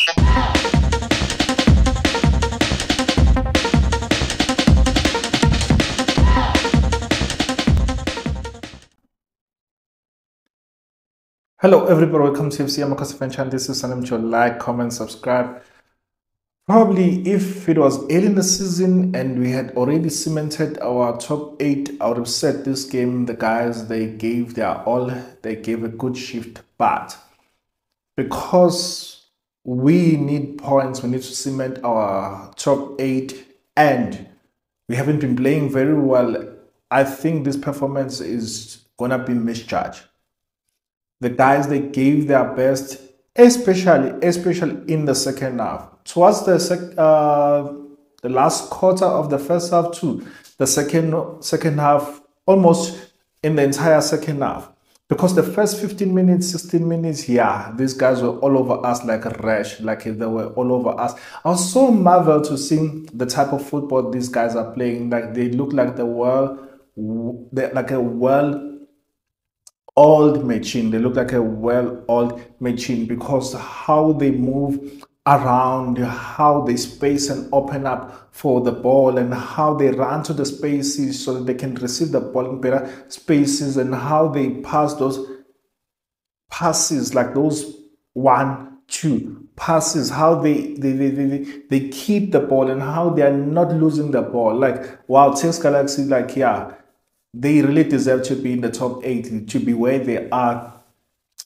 Hello everybody, welcome to FC Amakhosi fan channel. This is Sanem. Like, comment, subscribe. Probably if it was early in the season and we had already cemented our top 8, I would have said this game, the guys, they gave their all, they gave a good shift. But because we need points, we need to cement our top 8 and we haven't been playing very well, I think this performance is gonna be misjudged. The guys, they gave their best, especially in the second half. Towards the last quarter of the first half to the second half, almost in the entire second half. Because the first 15 minutes, 16 minutes, yeah, these guys were all over us like a rash, like they were all over us. I was so marveled to see the type of football these guys are playing. Like they look like like a old machine. They look like a old machine because how they move around, how they space and open up for the ball, and how they run to the spaces so that they can receive the ball in better spaces, and how they pass those passes, like those 1-2 passes, how they keep the ball and how they are not losing the ball. Like wow, Tex Galaxy, like yeah, they really deserve to be in the top 8, to be where they are.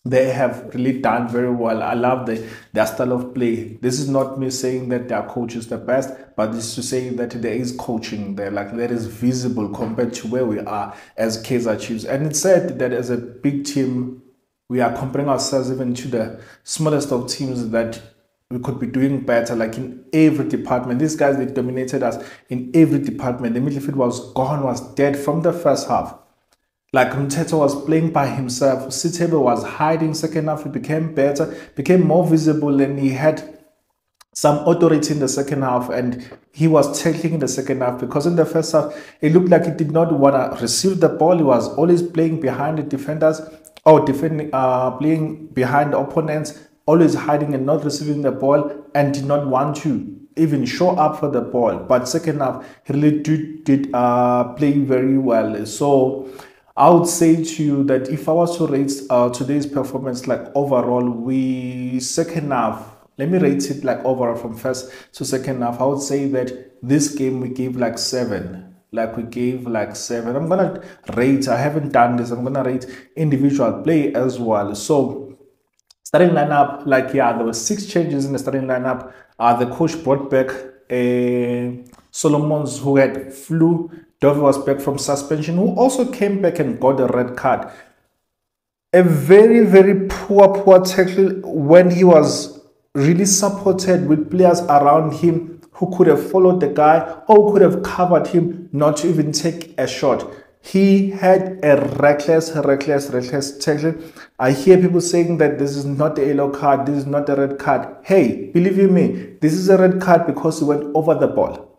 They have really done very well. I love their style of play. This is not me saying that their coach is the best, but this is to say that there is coaching there, like that is visible compared to where we are as Kaizer Chiefs. And it's said that as a big team, we are comparing ourselves even to the smallest of teams, that we could be doing better, like in every department. These guys, they dominated us in every department. The midfield was gone, was dead from the first half. Like Mteto was playing by himself. Sitebe was hiding second half. He became better, became more visible, and he had some authority in the second half, and he was tackling in the second half, because in the first half, it looked like he did not want to receive the ball. He was always playing behind the defenders, or playing behind the opponents, always hiding and not receiving the ball, and did not want to even show up for the ball. But second half, he really did play very well. So I would say to you that if I was to rate today's performance, like overall, second half, let me rate it like overall from first to second half, I would say that this game we gave like 7. Like we gave like 7. I'm gonna rate, I haven't done this, I'm gonna rate individual play as well. So starting lineup, like yeah, there were 6 changes in the starting lineup. The coach brought back Solomons, who had flu. Dove was back from suspension, who also came back and got a red card. A very poor tackle when he was really supported with players around him who could have followed the guy or could have covered him not to even take a shot. He had a reckless tackle. I hear people saying that this is not a yellow card, this is not a red card. Hey, believe you me, this is a red card because he went over the ball.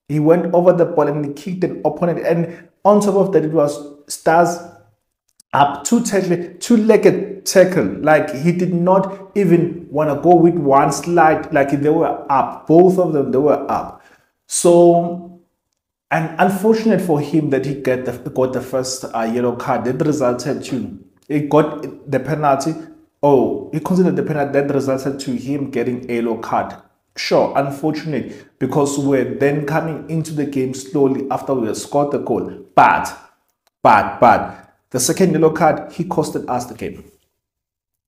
He went over the ball and he kicked an opponent. And on top of that, it was Stars up two-legged tackle. Like he did not even want to go with one slide. Like they were up. Both of them, they were up. So, and unfortunate for him that he got the first yellow card. That resulted to, he got the penalty. Oh, he considered the penalty that resulted to him getting a yellow card. Sure, unfortunate, because we're then coming into the game slowly after we have scored the goal. But the second yellow card, he costed us the game.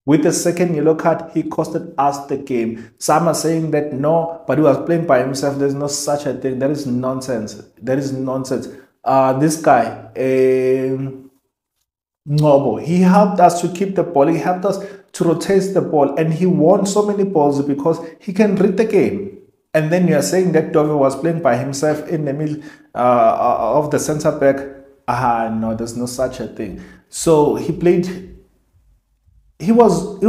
With the second yellow card, he costed us the game. Some are saying that no, but he was playing by himself. There's no such a thing. That is nonsense. That is nonsense. This guy, Ngobo, he helped us to keep the ball. He helped us to rotate the ball, and he won so many balls because he can read the game. And then you are saying that Dove was playing by himself in the middle of the center back. No, there's no such a thing. So he played. He was,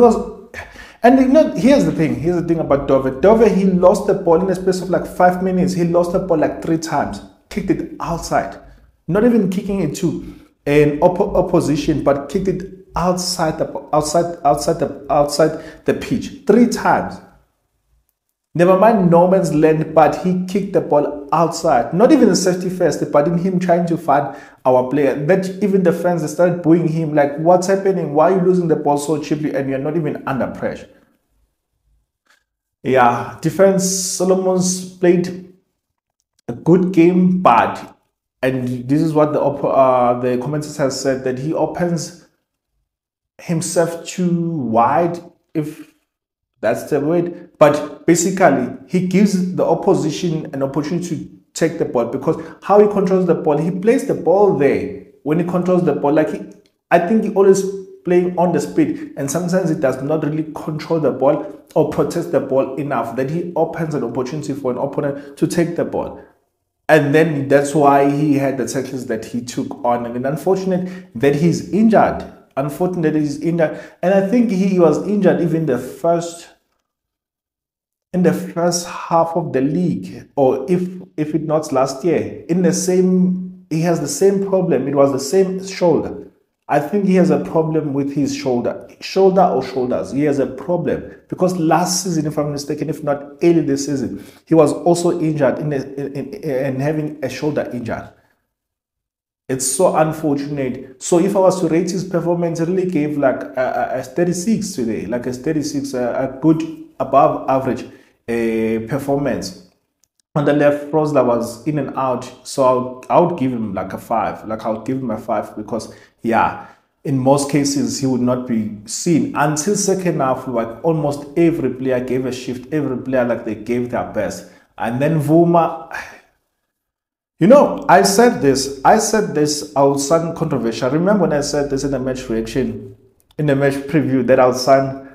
and you know, here's the thing about Dove. Dove, he lost the ball in the space of like 5 minutes. He lost the ball like 3 times, kicked it outside, not even kicking it to an opposition, but kicked it outside the pitch 3 times. Never mind no man's land, but he kicked the ball outside. Not even the safety first, but in him trying to find our player. That even the fans they started booing him like, what's happening? Why are you losing the ball so cheaply and you're not even under pressure? Yeah, defense Solomon's played a good game, but and this is what the commentators have said that he opens himself too wide, if that's the word. But basically, he gives the opposition an opportunity to take the ball because how he controls the ball, he plays the ball there. When he controls the ball, I think he always playing on the speed, and sometimes he does not really control the ball or protect the ball enough that he opens an opportunity for an opponent to take the ball. And then that's why he had the tackles that he took on. And unfortunate that he's injured. Unfortunate that he's injured. And I think he was injured even in the first half of the league, or if it not last year. He has the same problem. It was the same shoulder. I think he has a problem with his shoulder or shoulders. He has a problem because last season, if I'm not mistaken, if not early this season, he was also injured in having a shoulder injury. It's so unfortunate. So if I was to rate his performance, I really gave like a 36 today, like a 36, a good above average performance. On the left, Frosler was in and out, so I would give him like a 5. Like I would give him a 5 because, yeah, in most cases he would not be seen until second half. Like almost every player gave a shift, every player like they gave their best, and then Vuma. I said this. I said this. I would sound controversial. Remember when I said this in the match reaction, in the match preview, that I would sound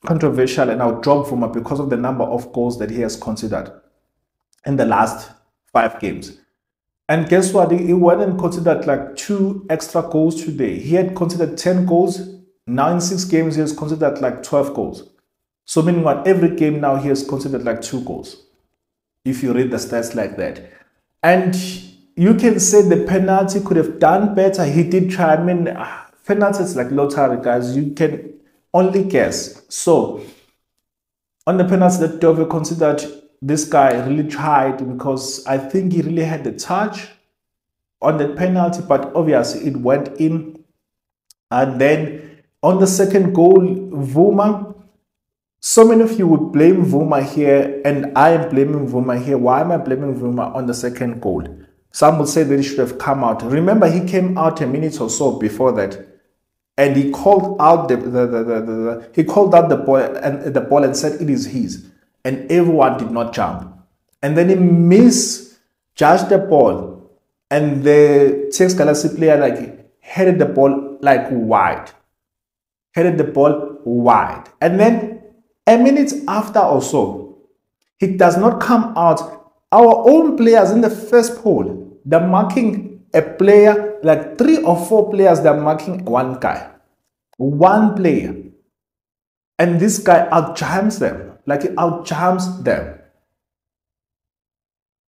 controversial and I would drop Vuma because of the number of goals that he has considered in the last 5 games. And guess what? He went and considered like 2 extra goals today. He had considered 10 goals. Now in 6 games, he has considered like 12 goals. So meaning what? Every game now he has considered like 2 goals. If you read the stats like that. And you can say the penalty could have done better. He did try. I mean, penalties like lottery, guys. You can only guess. So on the penalty that Dove considered, this guy really tried because I think he really had the touch on the penalty, but obviously it went in. And then on the second goal, Vuma, so many of you would blame Vuma here, and I am blaming Vuma here. Why am I blaming Vuma on the second goal? Some would say that he should have come out. Remember, he came out a minute or so before that, and he called out he called out the ball and said it is his. And everyone did not jump. And then he misjudged the ball. And the TX Galaxy player headed the ball wide. Headed the ball wide. And then a minute after or so, he does not come out. Our own players in the first pole, they're marking a player, like 3 or 4 players, they're marking one guy. One player. And this guy outjumps them. Like it outjumps them.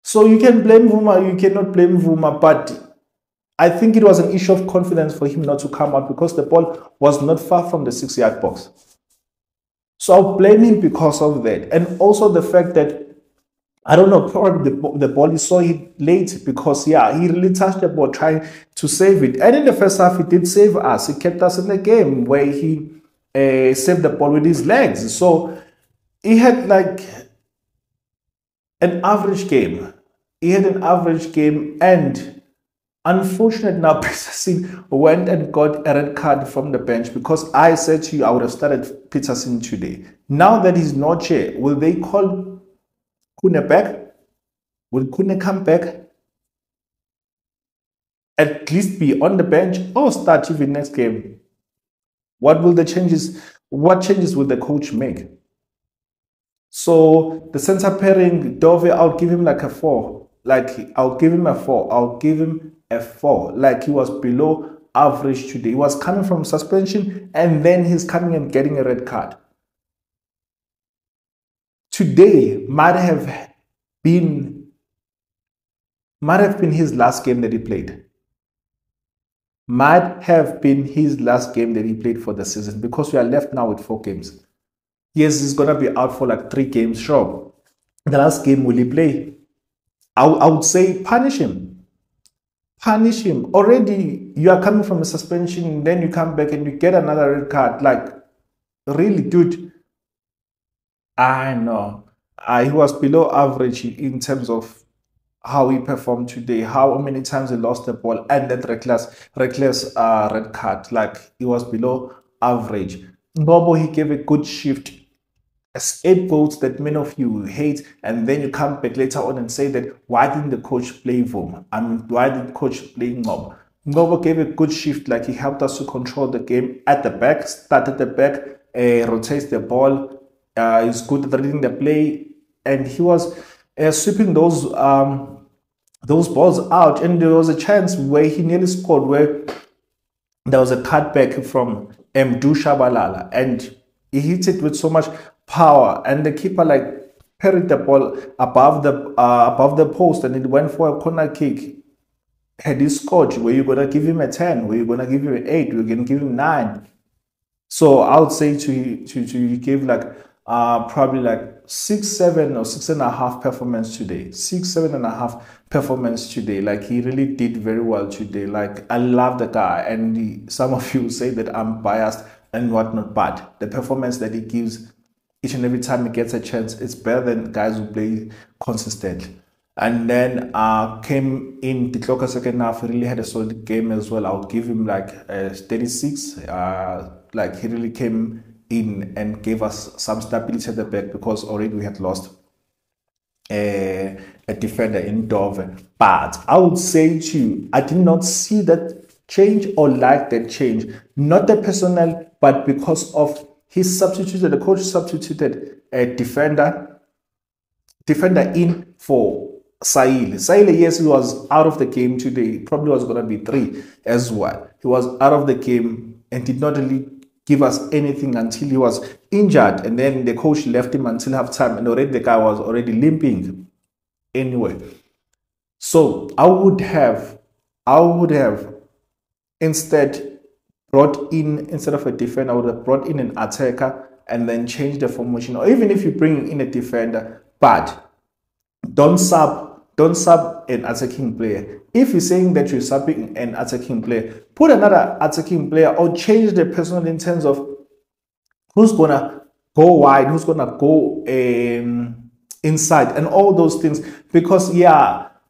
So you can blame Vuma, you cannot blame Vuma, but I think it was an issue of confidence for him not to come out because the ball was not far from the 6-yard box. So I'll blame him because of that. And also the fact that, I don't know, probably the ball, he saw it late because, yeah, he really touched the ball trying to save it. And in the first half, he did save us. He kept us in the game where he saved the ball with his legs. So he had like an average game. He had an average game, and unfortunately now Peterson went and got a red card from the bench because I said to you I would have started Peterson today. Now that he's not here, will they call Kune back? Will Kune come back? At least be on the bench or start even next game? What changes will the coach make? So the center pairing, Dove, I'll give him like a 4. Like I'll give him a 4. I'll give him a 4. Like he was below average today. He was coming from suspension and then he's coming and getting a red card. Today might have been his last game that he played. Might have been his last game that he played for the season because we are left now with 4 games. Yes, he's gonna be out for like 3 games. Sure. The last game will he play? I would say punish him. Punish him. Already you are coming from a suspension, then you come back and you get another red card. Like, really, dude. I know. He was below average in terms of how he performed today, how many times he lost the ball, and that reckless red card. Like, he was below average. Nobo, he gave a good shift, scapegoats that many of you hate, and then you come back later on and say that why didn't the coach play Vom? I mean, why did the coach play Ngobo? Ngobo gave a good shift, like he helped us to control the game at the back, start at the back, rotates the ball, is good at reading the play, and he was sweeping those balls out. And there was a chance where he nearly scored, where there was a cutback from Mdu Shabalala, and he hit it with so much power, and the keeper like parried the ball above the post, and it went for a corner kick. Had he scored, were you gonna give him a 10? Were you gonna give him an 8? We're gonna give him 9. So I would say to give like probably like 6, 7 or 6.5 performance today. 6, 7.5 performance today. Like, he really did very well today. Like, I love the guy, and some of you say that I'm biased and whatnot, but the performance that he gives each and every time he gets a chance, it's better than guys who play consistently. And then came in the clock second half, really had a solid game as well. I would give him like 36. Like, he really came in and gave us some stability at the back, because already we had lost a defender in Dove. But I would say to you, I did not see that change or like that change. Not the personnel, but because of the coach substituted a defender in for Saile. Saile, yes, he was out of the game today. Probably was going to be 3 as well. He was out of the game and did not really give us anything until he was injured. And then the coach left him until halftime, and already the guy was already limping anyway. So I would have instead instead of a defender, I would have brought in an attacker and then change the formation. Or even if you bring in a defender, but don't sub an attacking player. If you're saying that you're subbing an attacking player, put another attacking player, or change the personnel in terms of who's gonna go wide, who's gonna go inside, and all those things. Because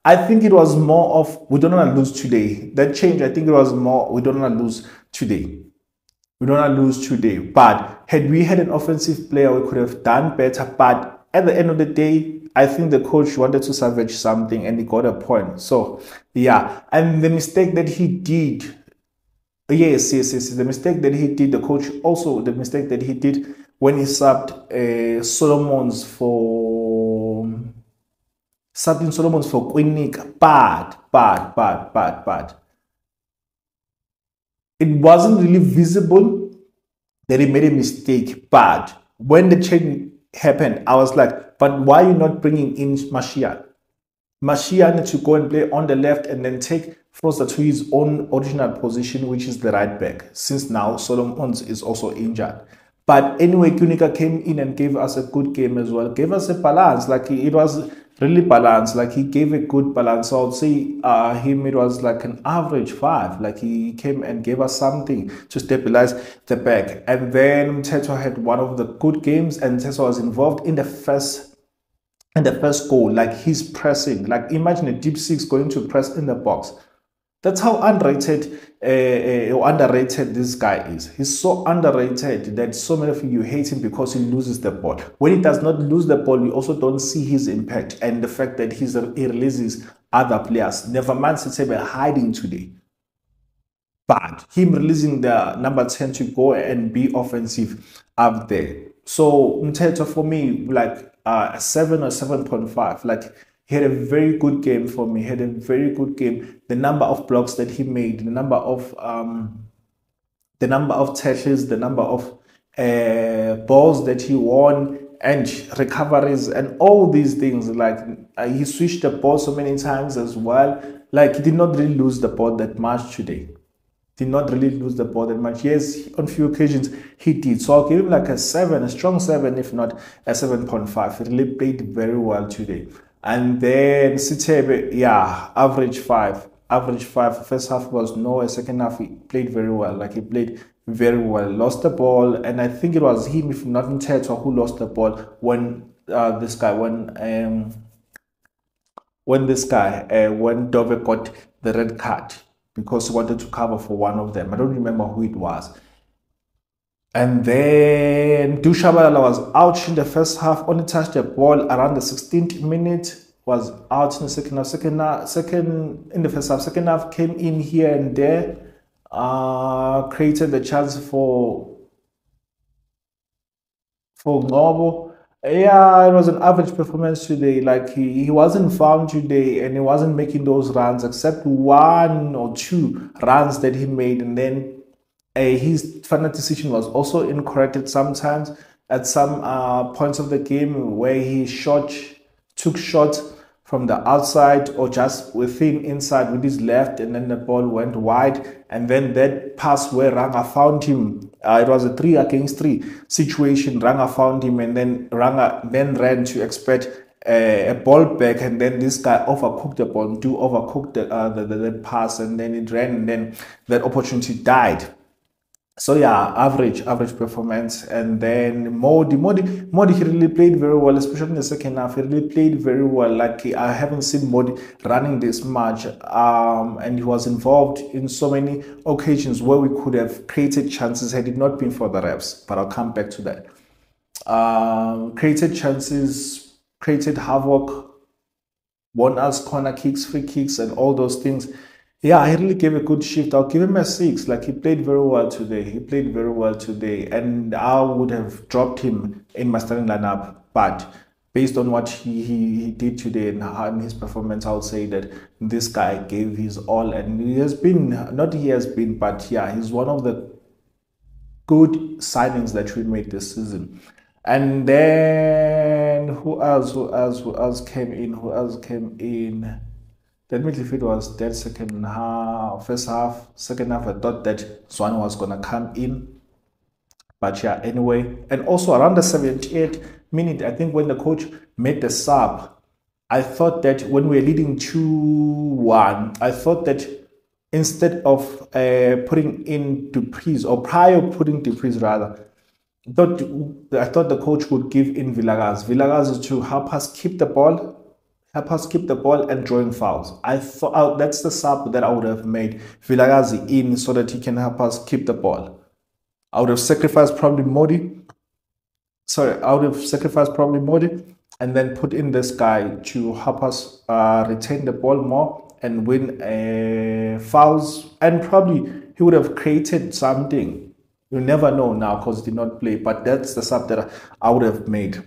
I think it was more of, we don't want to lose today. That change, I think it was more, we don't want to lose today. We don't want to lose today. But had we had an offensive player, we could have done better. But at the end of the day, I think the coach wanted to salvage something, and he got a point. So, and the mistake that he did, yes, the mistake that he did, the coach also, the mistake that he did when he subbed Solomons for Quinnick, bad. It wasn't really visible that he made a mistake, but when the change happened, I was like, but why are you not bringing in Mashiach? Mashiach needs to go and play on the left and then take Froster to his own original position, which is the right back, since now Solomons is also injured. But anyway, Kunika came in and gave us a good game as well. Gave us a balance. Like, it was really balanced. Like, he gave a good balance. So I would say him, it was like an average 5. Like, he came and gave us something to stabilize the back. And then Teto had one of the good games, and Teto was involved in the first goal. Like, he's pressing. Like, imagine a deep 6 going to press in the box. That's how underrated this guy is. He's so underrated that so many of you hate him because he loses the ball. When he does not lose the ball, you also don't see his impact and the fact that he releases other players. Never mind Setsebe hiding today. But him releasing the number 10 to go and be offensive up there. So Mteto, for me, like a 7 or 7.5. Like, he had a very good game for me. He had a very good game. The number of blocks that he made, the number of tackles, the number of balls that he won, and recoveries, and all these things. Like, he switched the ball so many times as well. Like, he did not really lose the ball that much today. did not really lose the ball that much. Yes, on few occasions he did. So I'll give him like a 7, a strong 7, if not a 7.5. He really played very well today. And then Sitebe, yeah, average 5. Average 5. First half was no, second half he played very well. Like he played very well. Lost the ball, and I think it was him, if not Ntetwa, who lost the ball when this guy, when this guy, when Dove got the red card because he wanted to cover for one of them. I don't remember who it was. And then Dushabalala was out in the first half, only touched the ball around the 16th minute, was out in the second half. Second in the first half, second half came in here and there, created the chance for Ngobo. Yeah, it was an average performance today. Like he wasn't found today, and he wasn't making those runs except one or two runs that he made, and then his final decision was also incorrect at sometimes at some points of the game where he took shots from the outside or just within inside with his left, and then the ball went wide, and then that pass where Ranga found him, it was a 3 against 3 situation. Ranga found him, and then Ranga then ran to expect a ball back, and then this guy overcooked the ball, overcooked the pass, and then it ran, and then that opportunity died. So yeah, average performance. And then Modi, he really played very well, especially in the second half. He really played very well. Like I haven't seen Modi running this much, and he was involved in so many occasions where we could have created chances had it not been for the refs. But I'll come back to that. Created chances, created havoc, won us corner kicks, free kicks, and all those things. Yeah, he really gave a good shift. I'll give him a 6. Like he played very well today. And I would have dropped him in my starting lineup. But based on what he did today and his performance, I would say that this guy gave his all. And but yeah, he's one of the good signings that we made this season. And then who else came in? That midfield was dead second half, first half, second half. I thought that Zwane was gonna come in, but yeah, anyway. And also around the 78th minute, I think when the coach made the sub, I thought that when we were leading 2-1, I thought that instead of putting in Dupreez, or prior putting Dupreez rather, I thought the coach would give in Villagaz to help us keep the ball and drawing fouls. I thought that's the sub that I would have made Villagazi in so that he can help us keep the ball. I would have sacrificed probably Modi. And then put in this guy to help us retain the ball more and win fouls. And probably he would have created something. You never know now because he did not play. But that's the sub that I would have made.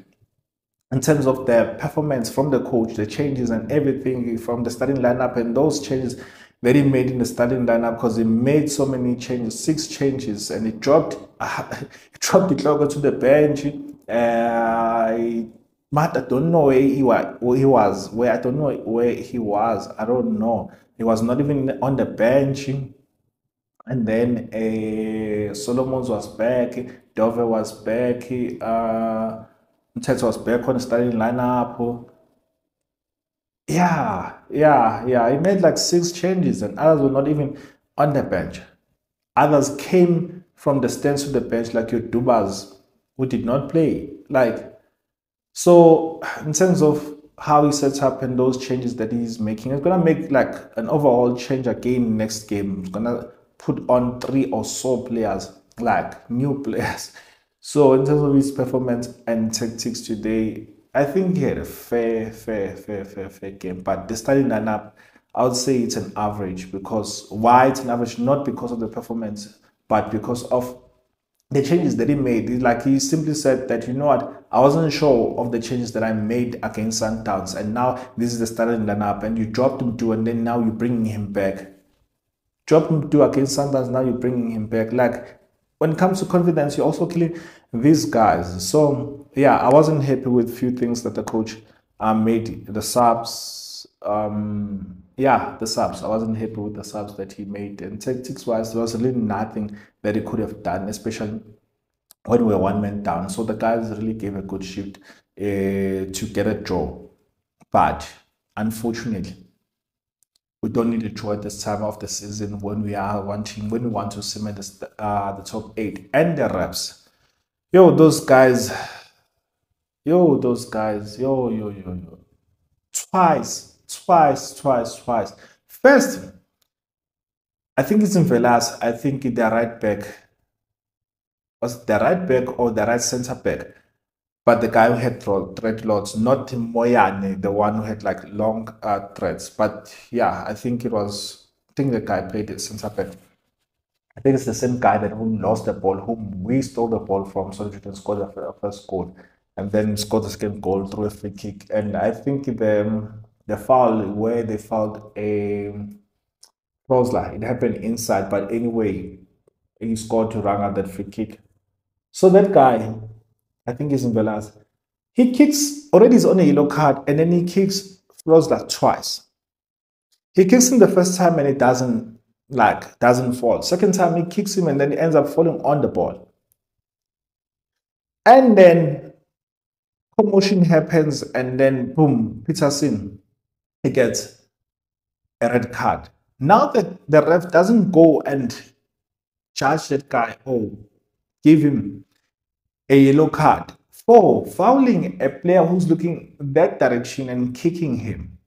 In terms of the performance from the coach, the changes and everything from the starting lineup, and those changes that he made in the starting lineup, because he made so many changes, 6 changes, and he dropped the clock to the bench. I don't know where he was. I don't know where he was. I don't know. He was not even on the bench. And then Solomons was back. Dove was back. Mthetho was back on the starting lineup. Yeah. He made like 6 changes, and others were not even on the bench. Others came from the stands to the bench, like your Dubas, who did not play. So in terms of how he sets up and those changes that he's making, he's gonna make like an overall change again next game. He's gonna put on 3 or so players, like new players. So in terms of his performance and tactics today, I think he had a fair game. But the starting lineup, I would say it's an average. Because why it's an average? Not because of the performance, but because of the changes that he made. Like he simply said that, you know what, I wasn't sure of the changes that I made against Sundowns, and now this is the starting lineup, and you dropped him 2, and then now you're bringing him back. Dropped him 2 against Sundowns, now you're bringing him back. Like, when it comes to confidence, you're also killing these guys. So yeah, I wasn't happy with few things that the coach made, the subs, yeah, the subs. I wasn't happy with the subs that he made. And tactics wise, there was really nothing that he could have done, especially when we were one man down. So the guys really gave a good shift to get a draw. But unfortunately, we don't need a draw at this time of the season when we want to cement the top eight and the reps. Yo, those guys, yo. Twice. First, I think it's in Velas. I think the right back was the right back or the right centre back. But the guy who had dreadlocks, not Moyane, the one who had like long threads. But yeah, I think the guy played it centre back. I think it's the same guy that who lost the ball, whom we stole the ball from, so that you can score the first goal, and then scored the second goal through a free kick. And I think the foul where they fouled a Rosler, it happened inside, but anyway, he scored to run out that free kick. So that guy, I think he's in Velas. He kicks already he's on a yellow card, and then he kicks Rosler twice. He kicks him the first time and it doesn't fall. Second time he kicks him and then he ends up falling on the ball. And then commotion happens and then boom, Peterson, he gets a red card. Now that the ref doesn't go and charge that guy or give him a yellow card for fouling a player who's looking that direction and kicking him.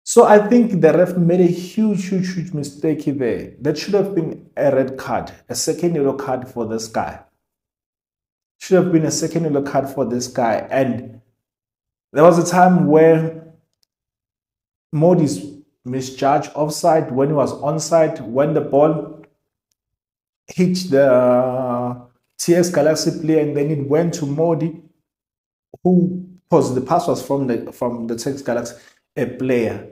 So I think the ref made a huge mistake there. That should have been a red card, a second yellow card for this guy. Should have been a second yellow card for this guy. And there was a time where Modi's misjudged offside when he was onside, when the ball hit the TX Galaxy player and then it went to Modi, who was the pass was from the TX Galaxy a player,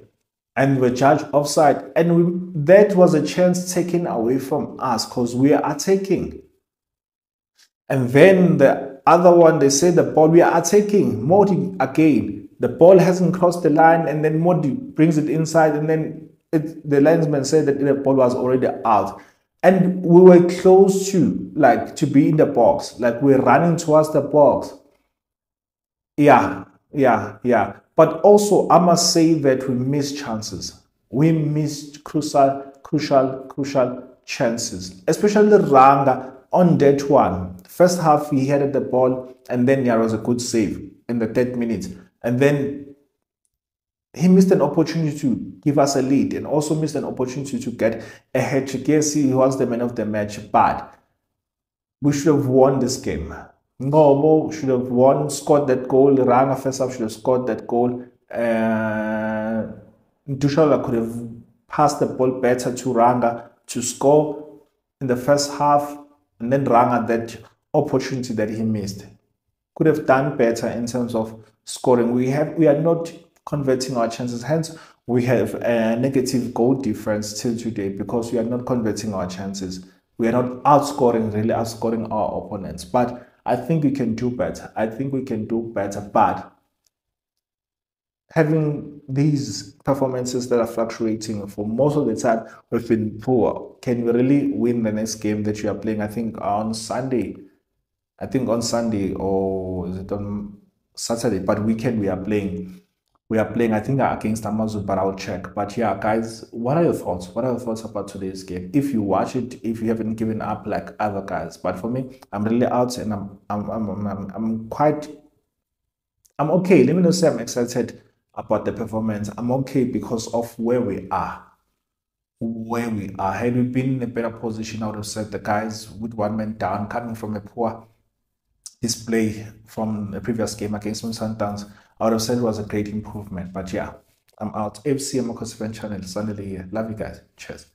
and were judged offside, and that was a chance taken away from us because we are attacking. And then the other one, they say the ball we are attacking. Modi again, the ball hasn't crossed the line, and then Modi brings it inside, and then the linesman said that the ball was already out, and we were close to be in the box, like we're running towards the box. Yeah. But also, I must say that we missed chances. We missed crucial chances, especially Ranga on that one. First half, he headed the ball, and then there was a good save in the 3rd minute. And then he missed an opportunity to give us a lead and also missed an opportunity to get a hat-trick. Yes, he was the man of the match, but we should have won this game. Ngobo should have scored that goal. Ranga first half should have scored that goal. Dushala could have passed the ball better to Ranga to score in the first half, and then Ranga, that opportunity that he missed, could have done better in terms of scoring. We are not converting our chances, hence we have a negative goal difference till today because we are not converting our chances. We are not really outscoring our opponents. But I think we can do better. But having these performances that are fluctuating for most of the time, we've been poor. Can we really win the next game that you are playing? I think on Sunday, or is it on Saturday? But weekend we are playing. I think against Amazon, but I'll check. But yeah, guys, what are your thoughts? What are your thoughts about today's game? If you watch it, if you haven't given up like other guys, but for me, I'm really out and I'm okay. Let me not say I'm excited about the performance. I'm okay because of where we are. Had we been in a better position, I would have said the guys with one man down, coming from a poor display from the previous game against Sundowns, I would have said it was a great improvement. But yeah, I'm out. FC Amakhosi fan channel, Sunday here. Love you guys. Cheers.